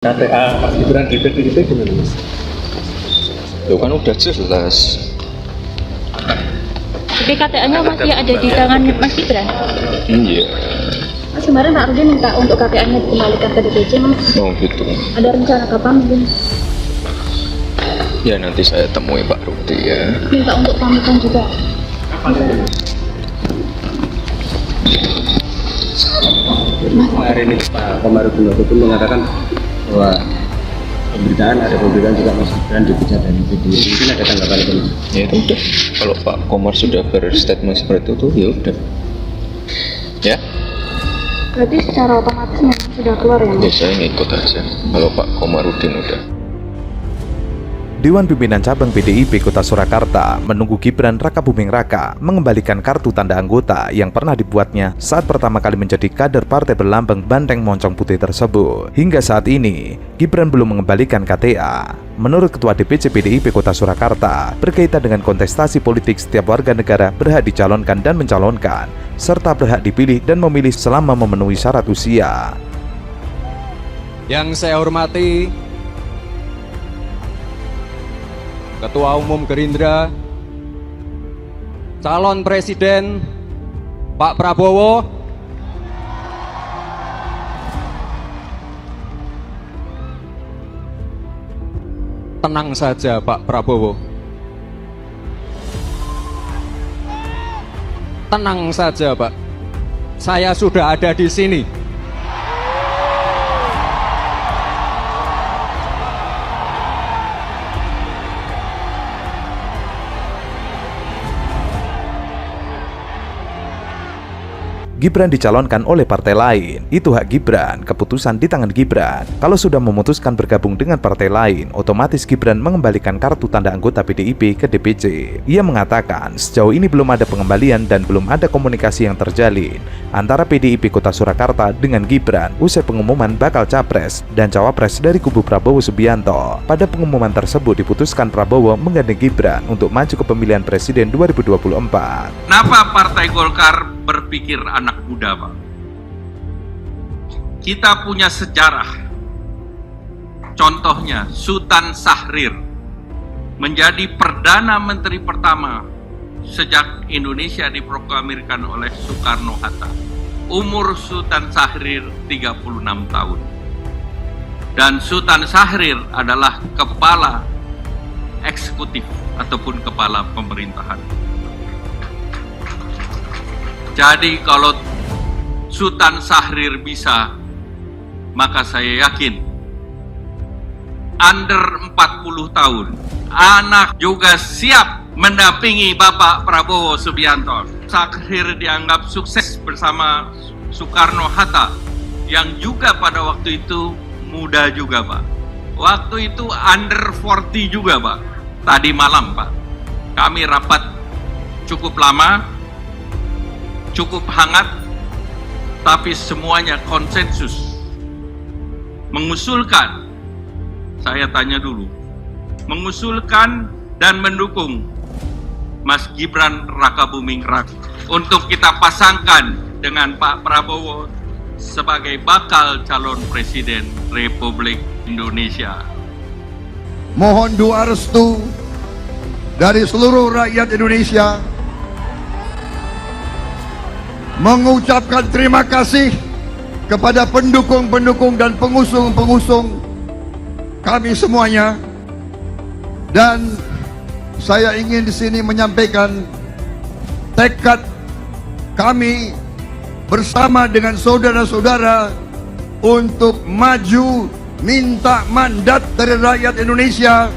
KTA Mas Gibran di PDIP gimana Mas? Itu kan udah jelas. Tapi KTA-nya masih ada di tangan Mas Gibran. Iya. Mas kemarin Pak Rudi minta untuk KTA-nya dikembalikan ke DPC, Mas. Oh gitu. Ada rencana kapan mungkin? Ya nanti saya temui Pak Rudi ya. Minta untuk pamitan juga. Kemarin ini Pak Komarudin itu mengatakan bahwa pemberitaan juga Mas Gibran dipecat dari PDIP. Mungkin ada tanggapan itu Mas? Ya itu udah. Kalau Pak Komar sudah berstatement seperti itu, ya udah. Ya. Berarti secara otomatis memang sudah keluar ya, Mas? Ya saya ngikut aja. Kalau Pak Komarudin udah. Dewan Pimpinan Cabang PDIP Kota Surakarta menunggu Gibran Rakabuming Raka mengembalikan kartu tanda anggota yang pernah dibuatnya saat pertama kali menjadi kader partai berlambang Banteng Moncong Putih tersebut. Hingga saat ini, Gibran belum mengembalikan KTA. Menurut Ketua DPC PDIP Kota Surakarta, berkaitan dengan kontestasi politik, setiap warga negara berhak dicalonkan dan mencalonkan, serta berhak dipilih dan memilih selama memenuhi syarat usia. Yang saya hormati Ketua Umum Gerindra, calon Presiden Pak Prabowo, tenang saja Pak Prabowo, tenang saja Pak, saya sudah ada di sini. Gibran dicalonkan oleh partai lain, itu hak Gibran, keputusan di tangan Gibran. Kalau sudah memutuskan bergabung dengan partai lain, otomatis Gibran mengembalikan kartu tanda anggota PDIP ke DPC. Ia mengatakan sejauh ini belum ada pengembalian dan belum ada komunikasi yang terjalin antara PDIP Kota Surakarta dengan Gibran usai pengumuman bakal capres dan cawapres dari kubu Prabowo Subianto. Pada pengumuman tersebut diputuskan Prabowo menggandeng Gibran untuk maju ke pemilihan presiden 2024. Kenapa Partai Golkar berpikir anak muda, Pak? Kita punya sejarah. Contohnya, Sultan Syahrir menjadi Perdana Menteri pertama sejak Indonesia diproklamirkan oleh Soekarno-Hatta. Umur Sultan Syahrir 36 tahun. Dan Sultan Syahrir adalah kepala eksekutif ataupun kepala pemerintahan. Jadi kalau Sultan Syahrir bisa, maka saya yakin under 40 tahun anak juga siap mendampingi Bapak Prabowo Subianto. Syahrir dianggap sukses bersama Soekarno-Hatta yang juga pada waktu itu muda juga Pak. Waktu itu under 40 juga Pak. Tadi malam Pak, kami rapat cukup lama, cukup hangat, tapi semuanya konsensus mengusulkan, saya tanya dulu, mengusulkan dan mendukung Mas Gibran Rakabuming Raka untuk kita pasangkan dengan Pak Prabowo sebagai bakal calon presiden Republik Indonesia. Mohon doa restu dari seluruh rakyat Indonesia, mengucapkan terima kasih kepada pendukung-pendukung dan pengusung-pengusung kami semuanya. Dan saya ingin di sini menyampaikan tekad kami bersama dengan saudara-saudara untuk maju minta mandat dari rakyat Indonesia,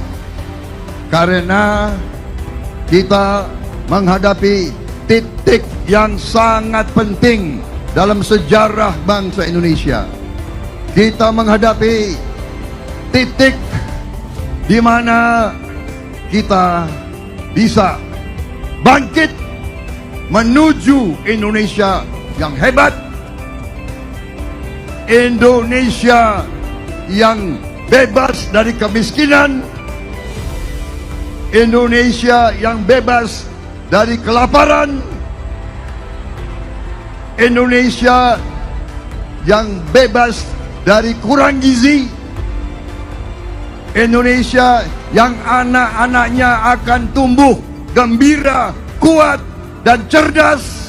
karena kita menghadapi titik yang sangat penting dalam sejarah bangsa Indonesia. Kita menghadapi titik di mana kita bisa bangkit menuju Indonesia yang hebat, Indonesia yang bebas dari kemiskinan, Indonesia yang bebas dari kelaparan, Indonesia yang bebas dari kurang gizi, Indonesia yang anak-anaknya akan tumbuh gembira, kuat, dan cerdas.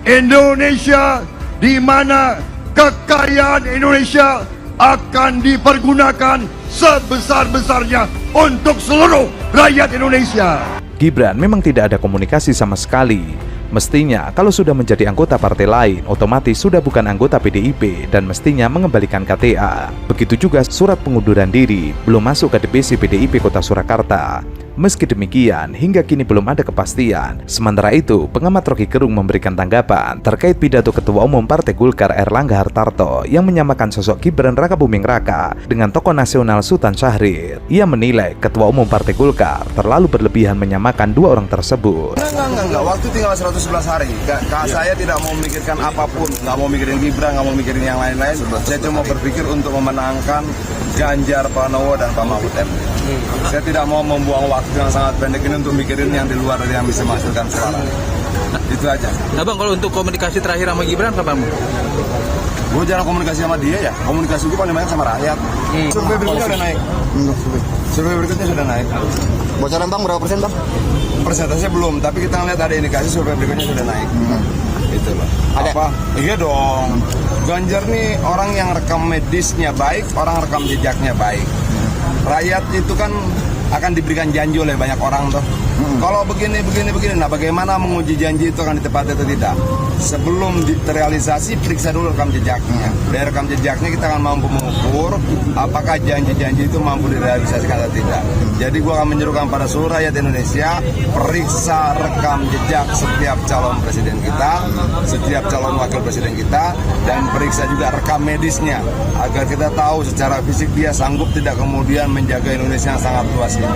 Indonesia di mana kekayaan Indonesia akan dipergunakan sebesar-besarnya untuk seluruh rakyat Indonesia. Gibran memang tidak ada komunikasi sama sekali. Mestinya kalau sudah menjadi anggota partai lain, otomatis sudah bukan anggota PDIP dan mestinya mengembalikan KTA. Begitu juga surat pengunduran diri, belum masuk ke DPC PDIP Kota Surakarta. Meski demikian, hingga kini belum ada kepastian. Sementara itu, pengamat Rocky Gerung memberikan tanggapan terkait pidato Ketua Umum Partai Golkar Erlangga Hartarto yang menyamakan sosok Gibran Rakabuming Raka dengan tokoh nasional Sultan Syahrir. Ia menilai Ketua Umum Partai Golkar terlalu berlebihan menyamakan dua orang tersebut. Enggak. Waktu tinggal 111 hari. Saya tidak mau memikirkan apapun. Nggak mau mikirin Gibran, nggak mau mikirin yang lain-lain. Saya cuma berpikir untuk memenangkan Ganjar Pranowo dan Pak Mahfud MD. Saya tidak mau membuang waktu yang sangat pendek ini untuk mikirin yang di luar dari yang bisa menghasilkan suara. Itu aja. Nah Bang, kalau untuk komunikasi terakhir sama Gibran kapan? Gue jarang komunikasi sama dia ya. Komunikasi gue paling banyak sama rakyat. Survei berikutnya udah naik. Survei berikutnya sudah naik. Bocoran Bang berapa persen Bang? Persentasenya belum, tapi kita ngeliat ada indikasi survei berikutnya sudah naik. Itu loh. Apa? Iya dong. Ganjar nih orang yang rekam medisnya baik, orang rekam jejaknya baik. Rakyat itu kan akan diberikan janji oleh banyak orang tuh. Kalau begini, nah bagaimana menguji janji itu akan ditepati atau tidak? Sebelum terrealisasi, periksa dulu rekam jejaknya. Dari rekam jejaknya kita akan mampu mengukur apakah janji-janji itu mampu direalisasikan atau tidak. Jadi gua akan menyerukan pada seluruh rakyat Indonesia, periksa rekam jejak setiap calon presiden kita, setiap calon wakil presiden kita, dan periksa juga rekam medisnya agar kita tahu secara fisik dia sanggup tidak kemudian menjaga Indonesia yang sangat luas ini.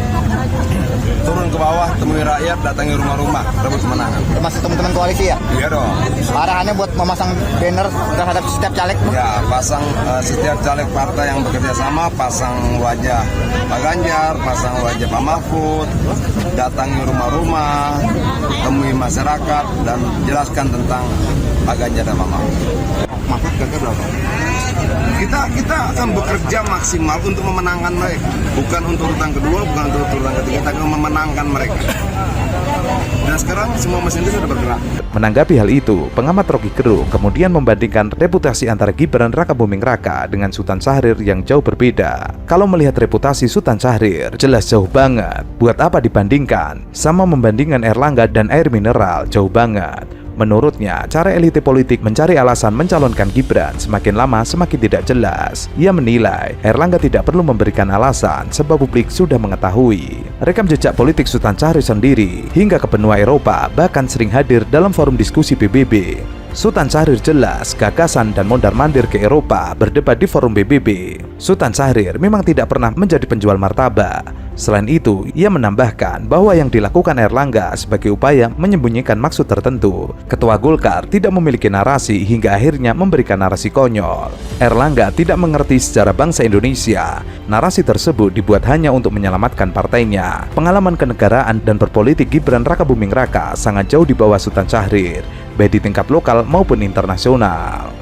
Turun ke bawah, temui rakyat, datangi rumah-rumah, rebut kemenangan. Termasuk teman-teman koalisi ya? Iya dong. Arahannya buat memasang banner terhadap setiap caleg? Ya, pasang setiap caleg partai yang bekerja sama, pasang wajah Pak Ganjar, pasang wajah Pak Mahfud, datangi rumah-rumah, temui masyarakat, dan jelaskan tentang Pak Ganjar dan Pak Mahfud. Mahfud gagal berapa? Kita akan bekerja maksimal untuk memenangkan mereka, bukan untuk urutan kedua, bukan untuk urutan ketiga, kita akan memenangkan mereka. Dan sekarang semua mesin itu sudah bergerak. Menanggapi hal itu, pengamat Rocky Gerung kemudian membandingkan reputasi antara Gibran Rakabuming Raka dengan Sultan Syahrir yang jauh berbeda. Kalau melihat reputasi Sultan Syahrir, jelas jauh banget. Buat apa dibandingkan? Sama membandingkan Erlangga dan air mineral, jauh banget. Menurutnya, cara elite politik mencari alasan mencalonkan Gibran semakin lama semakin tidak jelas. Ia menilai Erlangga tidak perlu memberikan alasan sebab publik sudah mengetahui. Rekam jejak politik Sultan Syahrir sendiri hingga ke benua Eropa bahkan sering hadir dalam forum diskusi PBB. Sultan Syahrir jelas gagasan dan mondar-mandir ke Eropa berdebat di forum PBB. Sultan Syahrir memang tidak pernah menjadi penjual martabak. Selain itu, ia menambahkan bahwa yang dilakukan Erlangga sebagai upaya menyembunyikan maksud tertentu. Ketua Golkar tidak memiliki narasi hingga akhirnya memberikan narasi konyol. Erlangga tidak mengerti sejarah bangsa Indonesia. Narasi tersebut dibuat hanya untuk menyelamatkan partainya. Pengalaman kenegaraan dan berpolitik Gibran Rakabuming Raka sangat jauh di bawah Sultan Syahrir, baik di tingkat lokal maupun internasional.